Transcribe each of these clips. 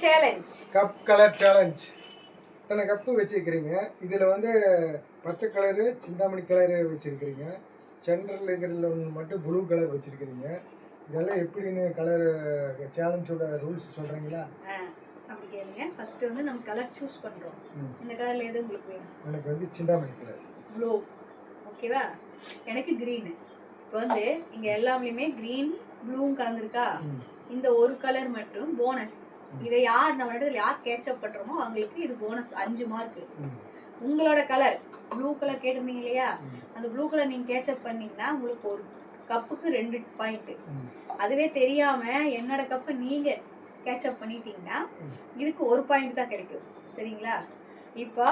Challenge cup colour challenge. இத்தனை cup வச்சுருக்கிறீங்க. இதில் வந்து பச்சை கலரு சிந்தாமணி கலரு வச்சுருக்கிறீங்க. சென்ட்ரல் இருக்கிறதுல ஒன்று மட்டும் ப்ளூ கலர் வச்சுருக்கிறீங்க. இதெல்லாம் எப்படின்னு கலர் சேலஞ்சோட ரூல்ஸ் சொல்கிறீங்களா? அப்படி கேளுங்க. ஃபர்ஸ்ட் வந்து நம்ம கலர் சூஸ் பண்ணுறோம். இந்த கலரில் எது உங்களுக்கு வேணும்? எனக்கு வந்து சிந்தாமணி கலர். ப்ளூ ஓகேவா? எனக்கு க்ரீனு. இப்போ வந்து இங்கே எல்லாமே க்ரீன் ப்ளூவும் கலந்துருக்கா. இந்த ஒரு கலர் மட்டும் போனஸ். இதை யார் நம்ம இடத்துல யார் கேட்சப் பண்ணுறோமோ அவங்களுக்கு இது போனஸ் 5 மார்க்கு. உங்களோட கலர் ப்ளூ கலர் கேட்டிருந்தீங்க இல்லையா, அந்த ப்ளூ கலர் நீங்கள் கேட்சப் பண்ணீங்கன்னா உங்களுக்கு ஒரு கப்புக்கு 2 பாயிண்ட்டு. அதுவே தெரியாமல் என்னோட கப்பை நீங்கள் கேட்சப் பண்ணிட்டீங்கன்னா இதுக்கு 1 பாயிண்ட் தான் கிடைக்கும். சரிங்களா? இப்போ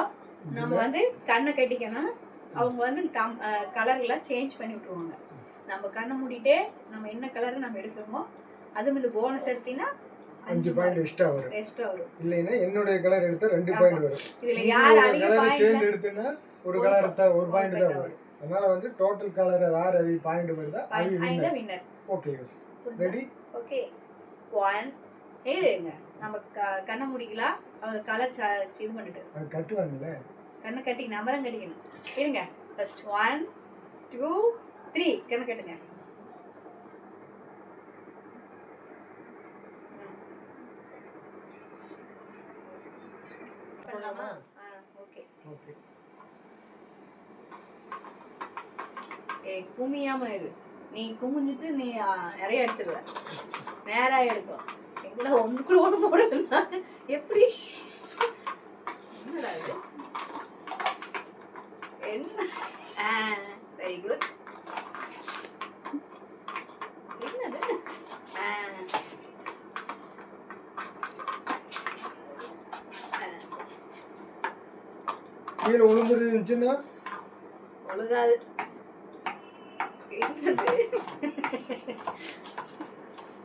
நம்ம வந்து கண்ணை கட்டிக்கணும். அவங்க வந்து கலர்லாம் சேஞ்ச் பண்ணி விட்ருவாங்க. நம்ம கண்ணை மூடிட்டே நம்ம என்ன கலர் நம்ம எடுக்கிறோமோ அது இந்த போனஸ் எடுத்தீங்கன்னா 5 பாயிண்ட் எக்ஸ்ட்ரா வரும். இல்லைன்னா என்னுடைய கலர் எடுத்தா 2 பாயிண்ட் வரும். இதுல யார் அதிக கலர் சேஞ்ச் எடுத்தேன்னா ஒரு கலர் எடுத்தா 1 பாயிண்ட் தான் வரும். அதனால வந்து டோட்டல் கலர் யார் அதிக பாயிண்ட் வருதா அது வின்னர். Okay ready? ஓகே 1 ஏறுங்க. நம்ம கண்ணை மூடிக்கலாம். அவங்க கலர் இது பண்ணிட்டு கட்டுவாங்கல்ல. கண்ணை கட்டி நம்ம தான் கட்டிக்கணும். இருங்க. ஃபர்ஸ்ட் 1 2 3 கண்ணை கட்டுங்க. Okay okay. குமியாம இரு. நீ குமிஞ்சிட்டு நீ நிறைய எடுத்துருவ. நேரா எடுக்கும். எங்களை ஒன்றுக்குள்ள ஒன்று போடுங்க. எப்படி என்னடா இது? என்ன? Very good. என்னது? கீழே விழுந்துருந்துச்சுன்னா ஒழுகாது.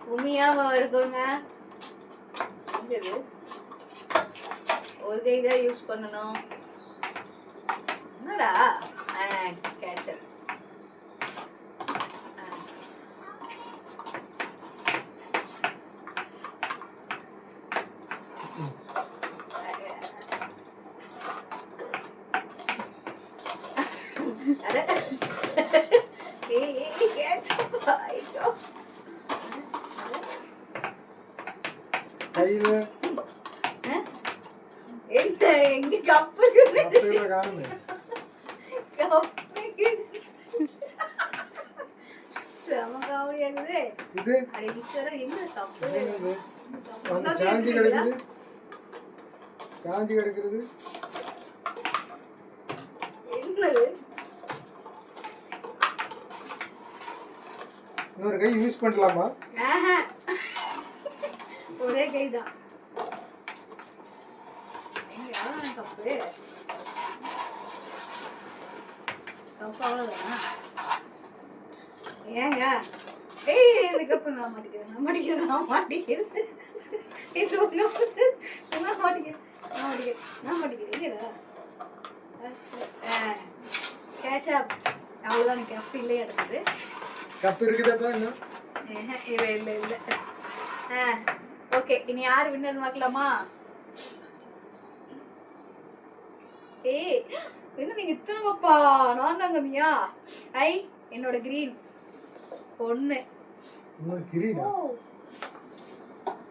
குமியாம எடுக்கணுங்க. ஒரு கை தான் யூஸ் பண்ணணும். என்னடா கேட்சர். கையில எங்க கப்பு காணுமே. செம காமெடியாகுது. இது அட ஈஸ்வரா, என்ன கப்பு சாஞ்சி கிடக்குது. சாஞ்சி கிடக்குறது என்னது? இன்னொரு கை யூஸ் பண்ணலாமா? ஒரே கை தான். கப்பு கப்பு அவ்வளோதானா? ஏங்க இந்த கப்பு நான் மாட்டிக்கிறேன். கேட்சப் அவ்வளோதான். கப்பு இல்லையா இருக்குது? கப்பு இருக்குதா? இல்லை. ஓகே, இனி யார் வின்னர் பார்க்கலாமா? என்ன நீங்க இத்தனைப்பா? நான் தாங்க மியா. என்னோட கிரீன் 1.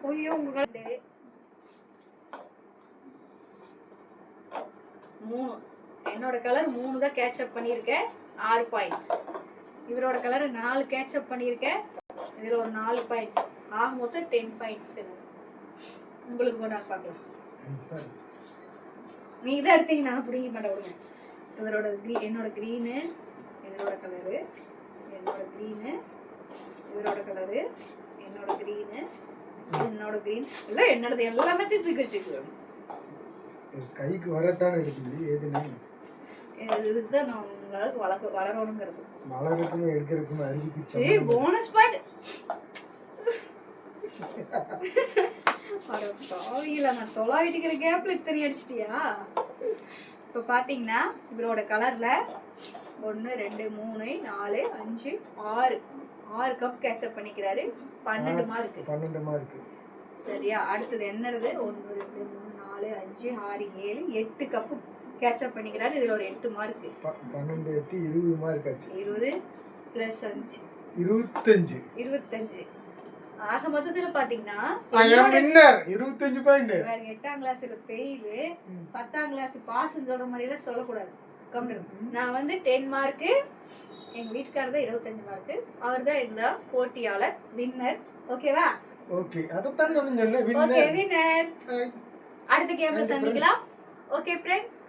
ஐயோ உங்களுக்கு 3. என்னோட கலர் 3 தான் கேட்சப் பண்ணியிருக்கேன். 6 பாயிண்ட்ஸ். இவரோட கலர் 4 கேட்சப் பண்ணியிருக்கேன். இதில் ஒரு 4 பாயிண்ட்ஸ். ஆக மொத்தம் 10 பாயிண்ட்ஸ். உங்களுக்கு கூட பார்க்கலாம். நீங்கள் தான் எடுத்தீங்க, நான் பிடிக்க மாட்டேன். விடுங்க. இவரோட என்னோட க்ரீனு, என்னோட கலரு, என்னோட க்ரீனு, இவரோட கலரு, என்னோட க்ரீனு, என்னோட க்ரீன் இல்லை என்னோடது எல்லாமே தூக்கி வச்சுக்குவேன். கைக்கு வரத்தானே இருக்குது. எதுனா இதுக்கு தான் நான் உங்களுக்கு வளரணுங்கிறது. வளரத்துக்கும் எடுக்கிறதுக்கும் அறிவிச்சு போனஸ் பாயிண்ட். நான் தொலாவிட்டுக்கிற கேப்ல இத்தனை அடிச்சிட்டியா? இப்போ பார்த்தீங்கன்னா இவரோட கலர்ல 1 2 3 4 5 6 கப் கேட்சப் பண்ணிக்கிறாரு. 12 மார்க்கு. சரியா? அடுத்தது என்னது? 1 2 3 4 5 6 7 8 கப்பு கேட்சப் பண்ணிக்கிறாரு. இதுல ஒரு 8 மார்க். 12 8 20 மார்க் ஆச்சு. 20 + 5 25. 25. ஆக மொத்தத்துல பாத்தீங்கன்னா I am winner. 25 பாயிண்ட். வேற 8ஆம் கிளாஸ்ல ஃபெயில், 10ஆம் கிளாஸ் பாஸ்ன்னு சொல்ற மாதிரி எல்லாம் சொல்லக்கூடாது. கம்மிரு. நான் வந்து 10 மார்க், எங்க வீட்டுக்காரர் தான் 25 மார்க். அவர் தான் இந்த போட்டியாளர், வின்னர். ஓகேவா? ஓகே, அதத்தான் நான் சொன்னேன். Okay, winner. Hi. அடுத்த கேம்ல சந்திக்கலாம். Okay friends.